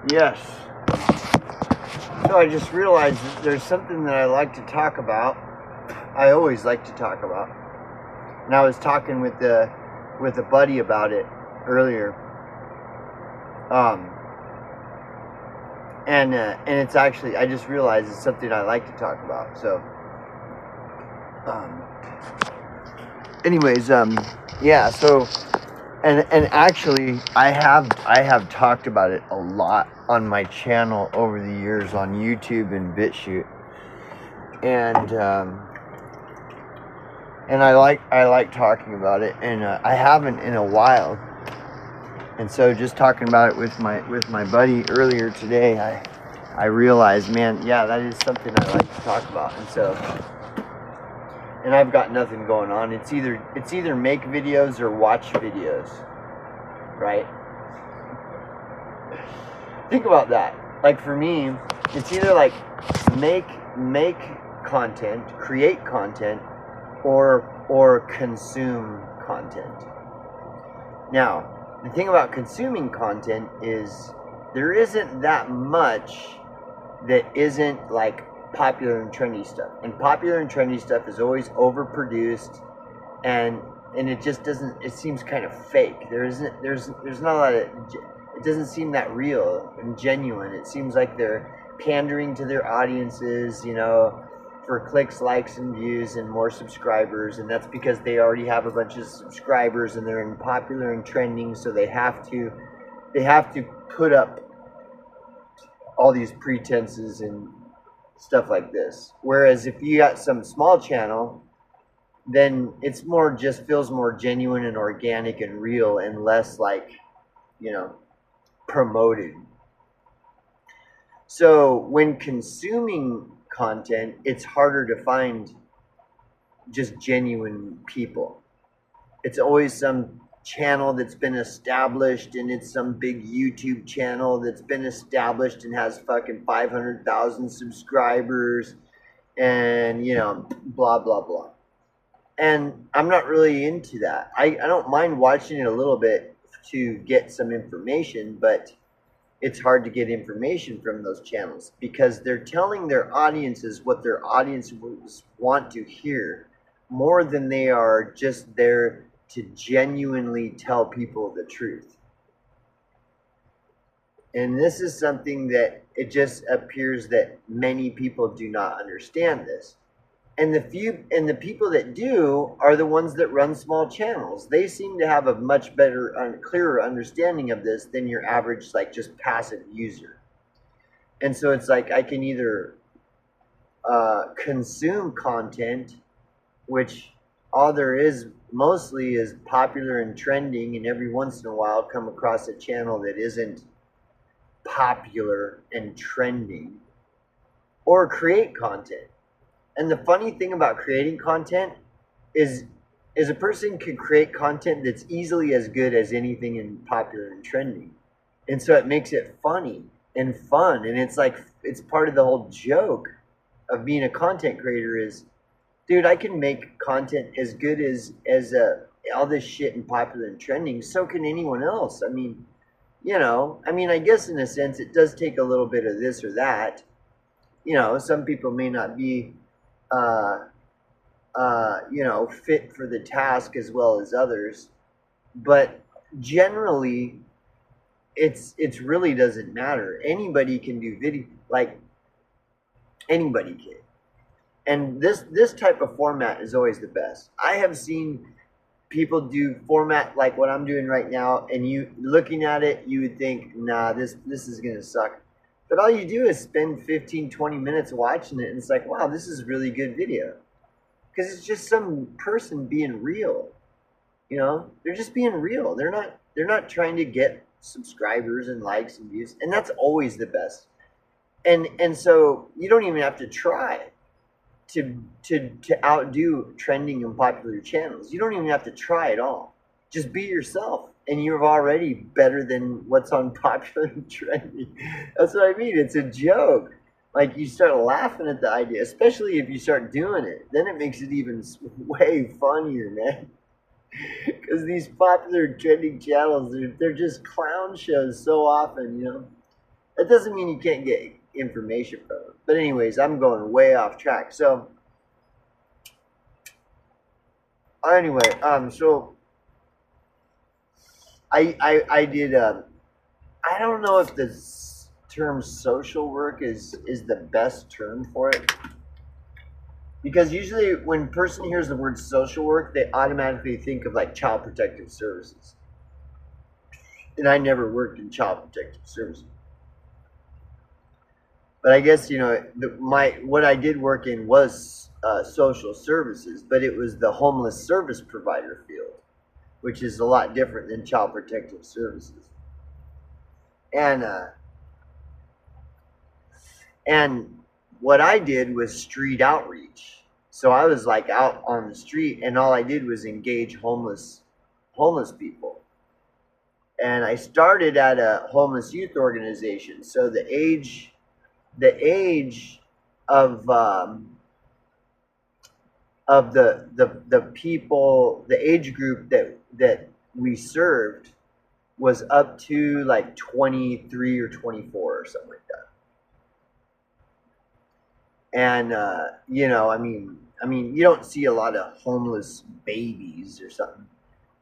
Yes. So I just realized that there's something that I like to talk about. I always like to talk about. And I was talking with a buddy about it earlier. And it's actually, I just realized it's something I like to talk about. So anyways, yeah, so and actually I have talked about it a lot on my channel over the years on YouTube and BitChute. And I like talking about it, and I haven't in a while. And so just talking about it with my buddy earlier today, I realized, man, yeah, that is something I like to talk about. And I've got nothing going on. It's either make videos or watch videos, right? Think about that. Like for me, it's either like make content, create content, or consume content. Now, the thing about consuming content is there isn't that much that isn't like popular and trendy stuff. And popular and trendy stuff is always overproduced, and it just doesn't, it seems kind of fake. There's not a lot of, it doesn't seem that real and genuine. It seems like they're pandering to their audiences, for clicks, likes, and views and more subscribers, and that's because they already have a bunch of subscribers and they're in popular and trending, so they have to put up all these pretenses and stuff like this. Whereas if you got some small channel, then it's more, just feels more genuine and organic and real and less like, promoted. So when consuming content, it's harder to find just genuine people. It's always some channel that's been established, and it's some big YouTube channel that's been established and has fucking 500,000 subscribers and, blah, blah, blah. And I'm not really into that. I don't mind watching it a little bit to get some information, but it's hard to get information from those channels because they're telling their audiences what their audiences want to hear more than they are just there to genuinely tell people the truth. And this is something that it just appears that many people do not understand this. And the people that do are the ones that run small channels. They seem to have a much better, clearer understanding of this than your average, like, just passive user. And so it's like I can either consume content, which all there is mostly is popular and trending, and every once in a while come across a channel that isn't popular and trending, or create content. And the funny thing about creating content is a person can create content that's easily as good as anything in popular and trending. And so it makes it funny and fun. And it's like, it's part of the whole joke of being a content creator is, dude, I can make content as good as all this shit in popular and trending. So can anyone else. I mean, I guess in a sense it does take a little bit of this or that. Some people may not be fit for the task as well as others, but generally it's really doesn't matter. Anybody can do video, like anybody can. And this type of format is always the best. I have seen people do format like what I'm doing right now, and you looking at it, you would think, nah, this is gonna suck. But all you do is spend 15-20 minutes watching it, and it's like, wow, this is really good video. Because it's just some person being real. They're just being real. They're not trying to get subscribers and likes and views, and that's always the best. And so you don't even have to try to outdo trending and popular channels. You don't even have to try at all. Just be yourself, and you're already better than what's on popular and trendy. That's what I mean. It's a joke. Like, you start laughing at the idea, especially if you start doing it. Then it makes it even way funnier, man. Because these popular trending channels, they're just clown shows so often, That doesn't mean you can't get information from them. But anyways, I'm going way off track. So anyway, so I did I don't know if the term social work is the best term for it, because usually when a person hears the word social work, they automatically think of like child protective services, and I never worked in child protective services. But I guess what I did work in was social services, but it was the homeless service provider field, which is a lot different than child protective services. And and what I did was street outreach. So I was like out on the street, and all I did was engage homeless people. And I started at a homeless youth organization. So the age of the people, the age group that we served was up to like 23 or 24 or something like that. And I mean, you don't see a lot of homeless babies or something.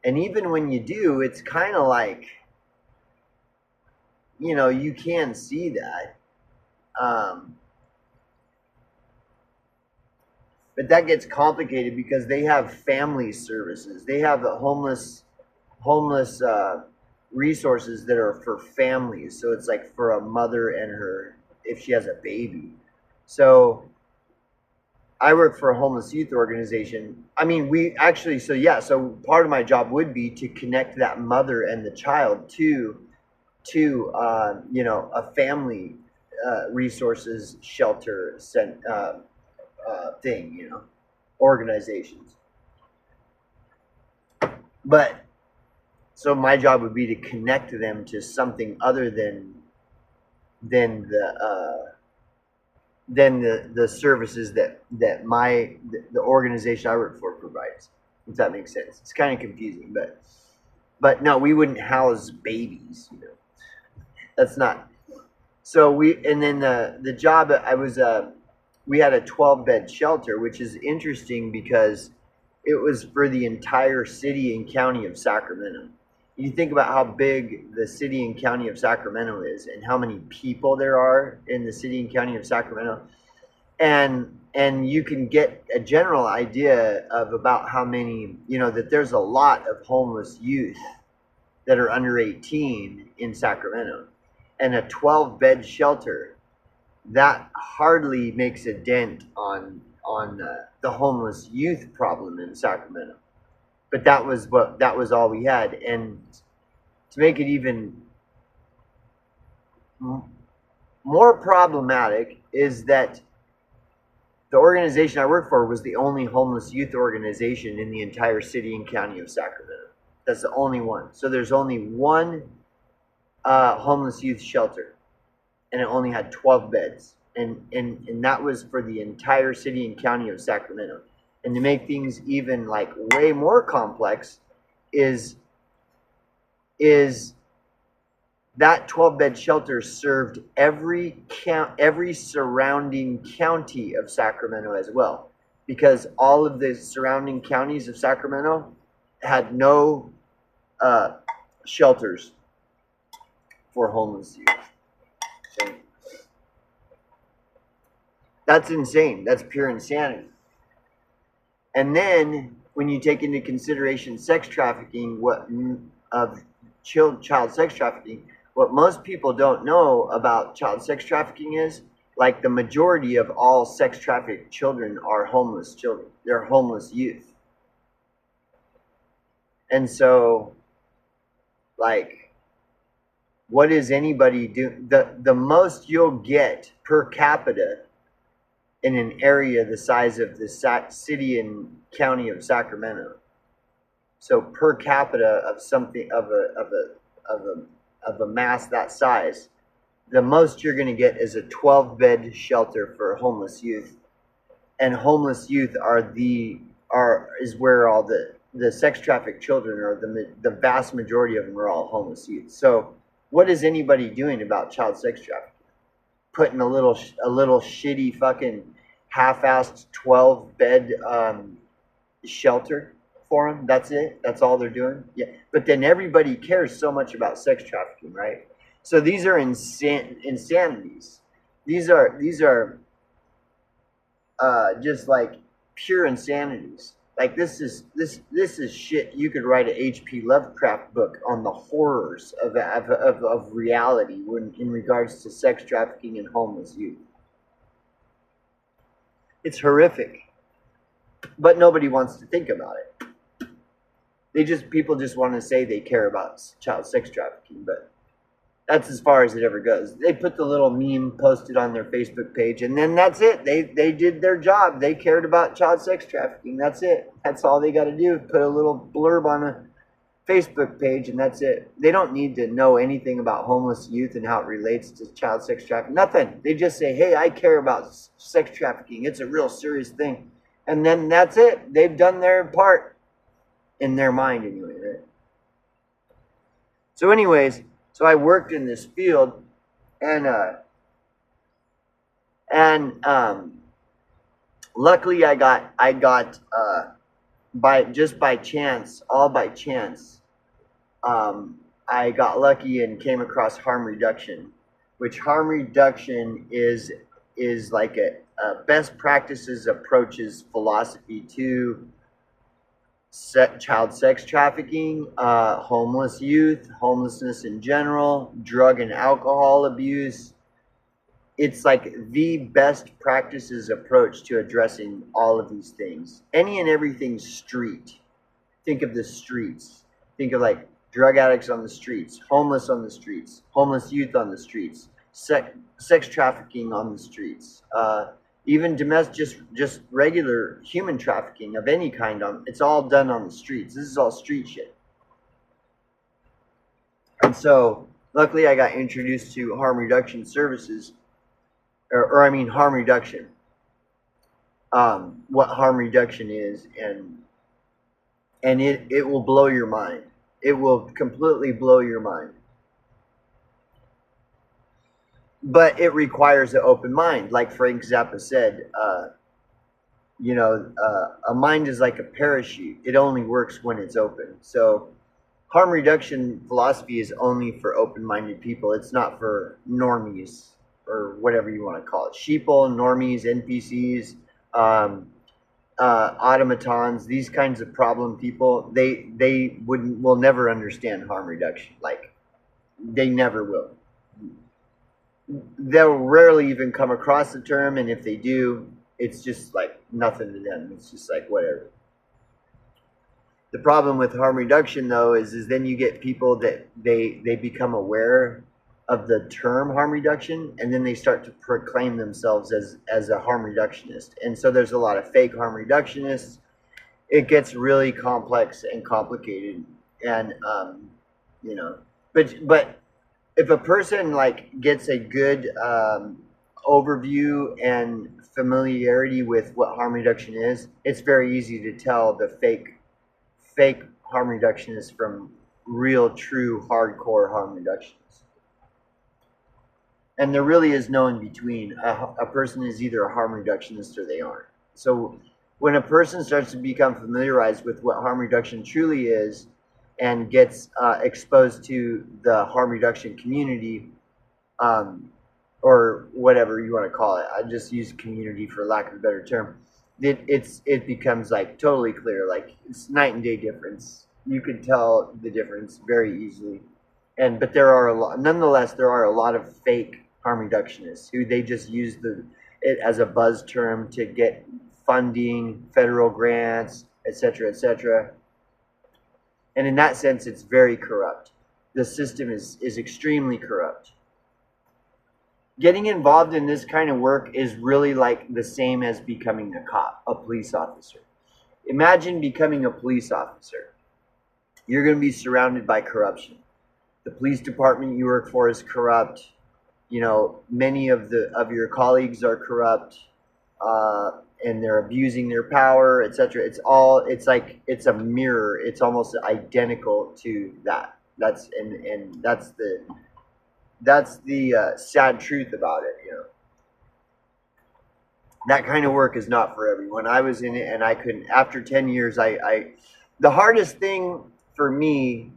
And even when you do, it's kind of like, you can see that. But that gets complicated because they have family services. They have the homeless resources that are for families. So it's like for a mother and her, if she has a baby. So I work for a homeless youth organization. I mean, we actually, so part of my job would be to connect that mother and the child to a family resources shelter thing, organizations. But so my job would be to connect them to something other than the services that the organization I work for provides. If that makes sense. It's kind of confusing, but no, we wouldn't house babies. That's not. So and then the job I was we had a 12-bed shelter, which is interesting because it was for the entire city and county of Sacramento. You think about how big the city and county of Sacramento is and how many people there are in the city and county of Sacramento, and you can get a general idea of about how many, that there's a lot of homeless youth that are under 18 in Sacramento. And a 12-bed shelter, that hardly makes a dent on the homeless youth problem in Sacramento. But that was all we had. And to make it even more problematic is that the organization I work for was the only homeless youth organization in the entire city and county of Sacramento. That's the only one. So there's only one homeless youth shelter, and it only had 12 beds. And that was for the entire city and county of Sacramento. And to make things even like way more complex is that 12-bed shelter served every surrounding county of Sacramento as well, because all of the surrounding counties of Sacramento had no shelters for homeless youth. So that's insane. That's pure insanity. And then when you take into consideration sex trafficking, child sex trafficking, what most people don't know about child sex trafficking is, like, the majority of all sex trafficked children are homeless children. They're homeless youth. And so, like, what is anybody do? The most you'll get per capita in an area the size of the city and county of Sacramento. So per capita of something of a mass that size, the most you're going to get is a 12-bed shelter for homeless youth. And homeless youth is where all the sex trafficked children are. The vast majority of them are all homeless youth. So what is anybody doing about child sex trafficking? putting a little shitty fucking half-assed 12-bed shelter for them. That's it. That's all they're doing. Yeah. But then everybody cares so much about sex trafficking, right? So these are insanities. These are just like pure insanities. Like this is shit. You could write an H.P. Lovecraft book on the horrors of reality when in regards to sex trafficking and homeless youth. It's horrific, but nobody wants to think about it. People just want to say they care about child sex trafficking, but that's as far as it ever goes. They put the little meme posted on their Facebook page, and then that's it. They did their job. They cared about child sex trafficking. That's it. That's all they got to do. Put a little blurb on a Facebook page, and that's it. They don't need to know anything about homeless youth and how it relates to child sex trafficking. Nothing. They just say, hey, I care about sex trafficking. It's a real serious thing. And then that's it. They've done their part in their mind anyway, right? So anyways, so I worked in this field, and luckily I got by chance, I got lucky and came across harm reduction, which harm reduction is like a best practices approaches philosophy to child sex trafficking, homeless youth, homelessness in general, drug and alcohol abuse. It's like the best practices approach to addressing all of these things. Any and everything street. Think of the streets. Think of like drug addicts on the streets, homeless on the streets, homeless youth on the streets, sex trafficking on the streets, even domestic, just regular human trafficking of any kind. It's all done on the streets. This is all street shit. And so, luckily, I got introduced to harm reduction services, or I mean harm reduction. What harm reduction is, and it will blow your mind. It will completely blow your mind. But it requires an open mind. Like Frank Zappa said, a mind is like a parachute. It only works when it's open. So harm reduction philosophy is only for open-minded people. It's not for normies or whatever you want to call it. Sheeple, normies, NPCs, automatons, these kinds of problem people, they will never understand harm reduction. Like, they never will. They'll rarely even come across the term, and if they do, it's just like nothing to them. It's just like whatever. The problem with harm reduction, though, is then you get people that they become aware of the term harm reduction, and then they start to proclaim themselves as a harm reductionist. And so there's a lot of fake harm reductionists. It gets really complex and complicated, and but if a person like gets a good overview and familiarity with what harm reduction is, it's very easy to tell the fake harm reductionists from real, true, hardcore harm reductionists. And there really is no in between. A person is either a harm reductionist or they aren't. So when a person starts to become familiarized with what harm reduction truly is, and gets exposed to the harm reduction community, or whatever you want to call it. I just use community for lack of a better term. It becomes like totally clear. Like, it's night and day difference. You can tell the difference very easily. But nonetheless, there are a lot of fake harm reductionists who they just use it as a buzz term to get funding, federal grants, etc., etc. And in that sense, it's very corrupt. The system is extremely corrupt. Getting involved in this kind of work is really like the same as becoming a cop, a police officer. Imagine becoming a police officer. You're going to be surrounded by corruption. The police department you work for is corrupt. Many of your colleagues are corrupt. And they're abusing their power, etc. It's a mirror. It's almost identical to that. That's That's the sad truth about it. You know, that kind of work is not for everyone. I was in it, and I couldn't. After 10 years, the hardest thing for me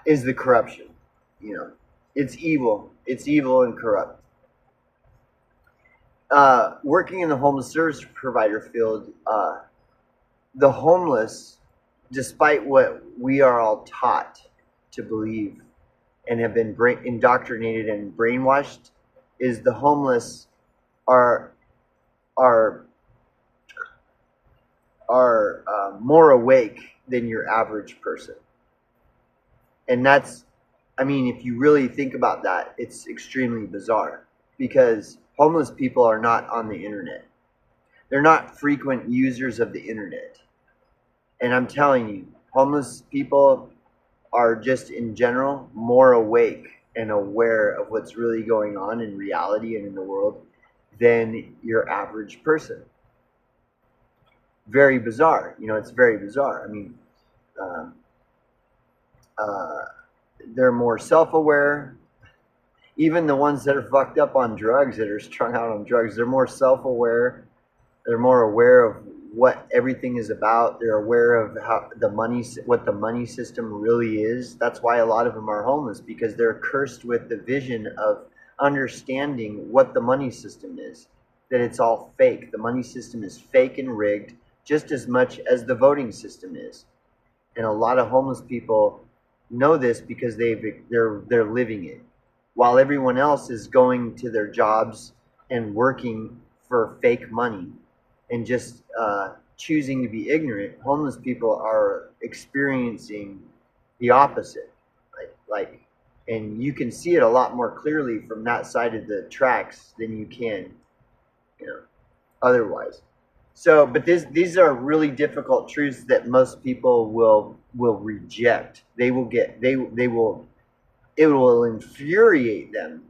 is the corruption. You know, it's evil. It's evil and corrupt. Working in the homeless service provider field, the homeless, despite what we are all taught to believe and have been indoctrinated and brainwashed, is the homeless are are more awake than your average person, and that's, I mean, if you really think about that, it's extremely bizarre because homeless people are not on the internet. They're not frequent users of the internet. And I'm telling you, homeless people are just in general more awake and aware of what's really going on in reality and in the world than your average person. Very bizarre. You know, it's very bizarre. I mean, um, uh, they're more self aware. Even the ones that are fucked up on drugs, that are strung out on drugs, they're more self aware. They're more aware of what everything is about. They're aware of how the money, what the money system really is. That's why a lot of them are homeless, because they're cursed with the vision of understanding what the money system is. That it's all fake. The money system is fake and rigged, just as much as the voting system is. And a lot of homeless people know this because they're living it, while everyone else is going to their jobs and working for fake money and just choosing to be ignorant. Homeless people are experiencing the opposite, and you can see it a lot more clearly from that side of the tracks than you can, you know, otherwise. So, but these are really difficult truths that most people will reject. They will get they will it will infuriate them.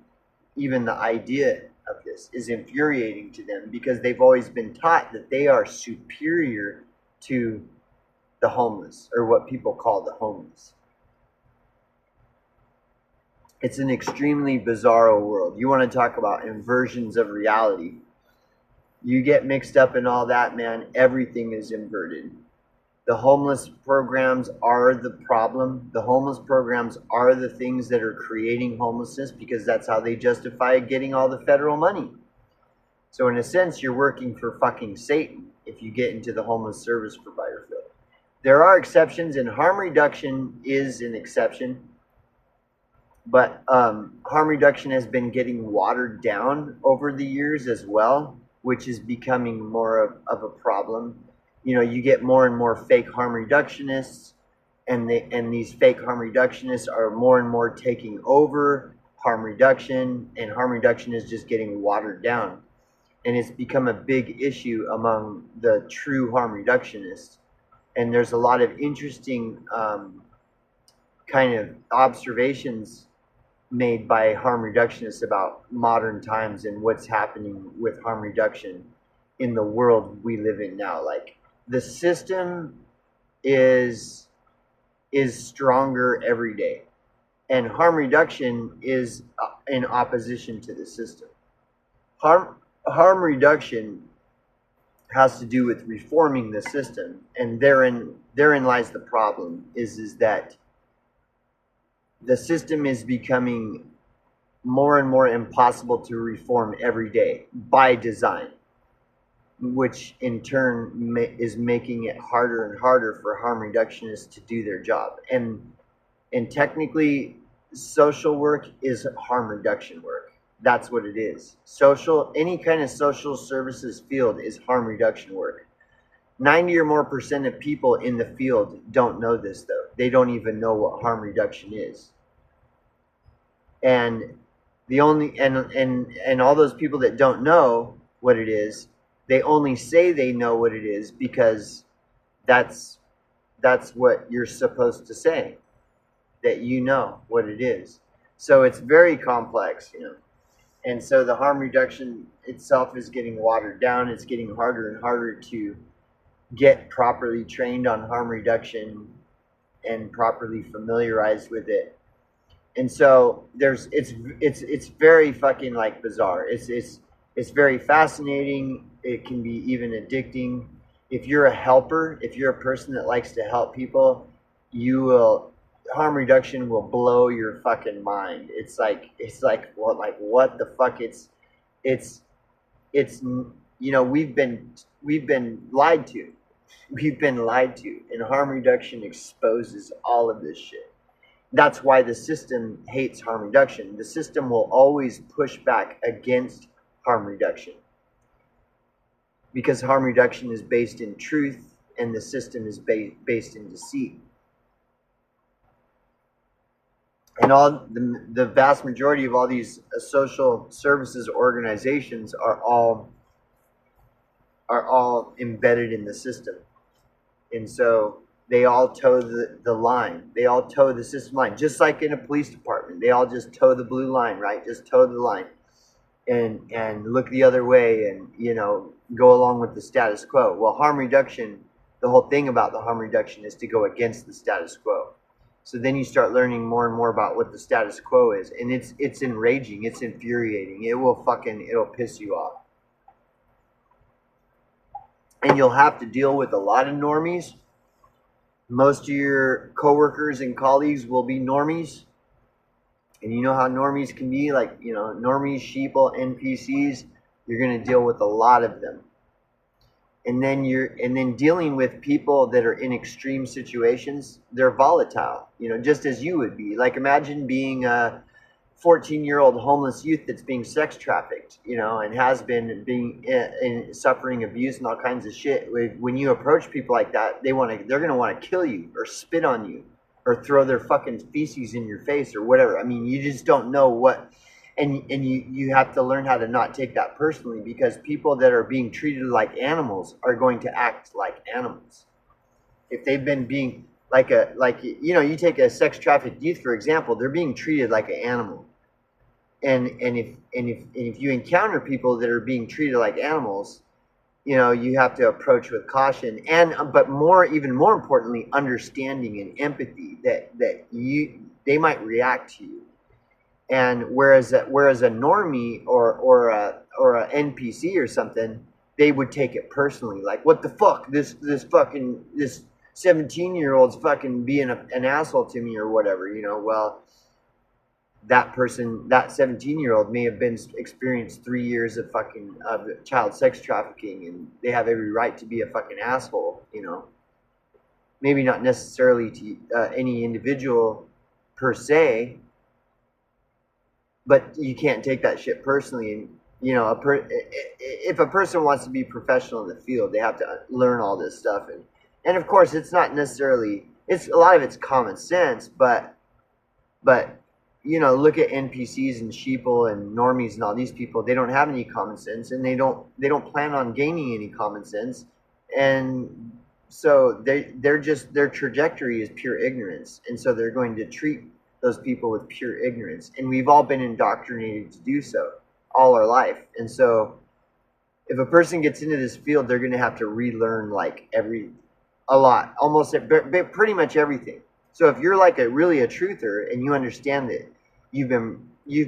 Even the idea of this is infuriating to them because they've always been taught that they are superior to the homeless, or what people call the homeless. It's an extremely bizarro world. You want to talk about inversions of reality? You get mixed up in all that, man. Everything is inverted. The homeless programs are the problem. The homeless programs are the things that are creating homelessness, because that's how they justify getting all the federal money. So in a sense, you're working for fucking Satan if you get into the homeless service provider field. There are exceptions, and harm reduction is an exception. But harm reduction has been getting watered down over the years as well, which is becoming more of a problem. You know, you get more and more fake harm reductionists, and these fake harm reductionists are more and more taking over harm reduction, and harm reduction is just getting watered down. And it's become a big issue among the true harm reductionists. And there's a lot of interesting kind of observations made by harm reductionists about modern times and what's happening with harm reduction in the world we live in now. Like, the system is stronger every day, and harm reduction is in opposition to the system. Harm reduction has to do with reforming the system, and therein lies the problem. Is that the system is becoming more and more impossible to reform every day by design, which in turn is making it harder and harder for harm reductionists to do their job. And technically, social work is harm reduction work. That's what it is. Any kind of social services field is harm reduction work. 90 or more percent of people in the field don't know this, though. They don't even know what harm reduction is. And the only and all those people that don't know what it is, they only say they know what it is because that's what you're supposed to say, that you know what it is. So it's very complex, you know. And so the harm reduction itself is getting watered down. It's getting harder and harder to get properly trained on harm reduction. and properly familiarized with it. And so it's very fucking like bizarre. It's very fascinating. It can be even addicting. If you're a helper, if you're a person that likes to help people, you will harm reduction will blow your fucking mind. It's like what the fuck? It's you know, we've been lied to. We've been lied to, and harm reduction exposes all of this shit. That's why the system hates harm reduction. The system will always push back against harm reduction because harm reduction is based in truth and the system is based in deceit. And all the vast majority of all these social services organizations are all embedded in the system. And so they all toe the line. They all toe the system line. Just like in a police department. They all just toe the blue line, right? Just toe the line. And look the other way and, you know, go along with the status quo. Well, harm reduction, the whole thing about the harm reduction is to go against the status quo. So then you start learning more and more about what the status quo is. And it's enraging. It's infuriating. It'll piss you off. And you'll have to deal with a lot of normies. Most of your coworkers and colleagues will be normies. And you know how normies can be, like, you know, normies, sheeple, NPCs, you're going to deal with a lot of them. And then dealing with people that are in extreme situations, they're volatile, you know, just as you would be. Like, imagine being a 14-year-old homeless youth that's being sex trafficked, you know, and has been suffering abuse and all kinds of shit. When you approach people like that, they're going to want to kill you or spit on you or throw their fucking feces in your face or whatever. I mean, you just don't know what. And you have to learn how to not take that personally, because people that are being treated like animals are going to act like animals. If they've been being you know, you take a sex trafficked youth, for example, they're being treated like an animal. And if you encounter people that are being treated like animals, you know, you have to approach with caution but even more importantly, understanding and empathy that they might react to you. And whereas a normie or a NPC or something, they would take it personally, like, what the fuck, this 17-year-old's fucking being an asshole to me or whatever, you know. Well, that 17-year-old may have experienced 3 years of child sex trafficking, and they have every right to be a fucking asshole, you know. Maybe not necessarily to any individual per se, but you can't take that shit personally. And, you know, if a person wants to be professional in the field, they have to learn all this stuff. And of course, it's not necessarily, a lot of it's common sense, but you know, look at NPCs and sheeple and normies and all these people. They don't have any common sense, and they don't plan on gaining any common sense. And so their trajectory is pure ignorance. And so they're going to treat those people with pure ignorance. And we've all been indoctrinated to do so all our life. And so if a person gets into this field, they're going to have to relearn pretty much everything. So if you're like really a truther and you understand that you've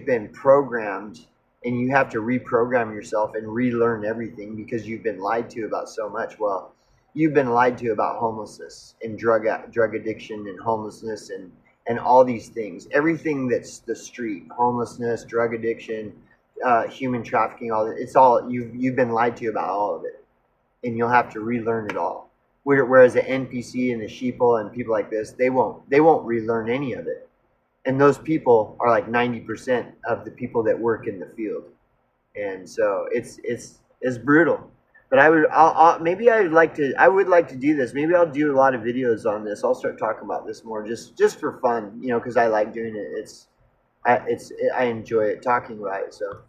been programmed, and you have to reprogram yourself and relearn everything because you've been lied to about so much. Well, you've been lied to about homelessness and drug addiction and homelessness and all these things. Everything that's the street, homelessness, drug addiction, human trafficking, you've been lied to about all of it, and you'll have to relearn it all. Whereas an NPC and a sheeple and people like this, they won't relearn any of it. And those people are like 90% of the people that work in the field. And so it's brutal. But I would like to do this. Maybe I'll do a lot of videos on this. I'll start talking about this more just for fun, you know, because I like doing it. I enjoy it, talking about it. So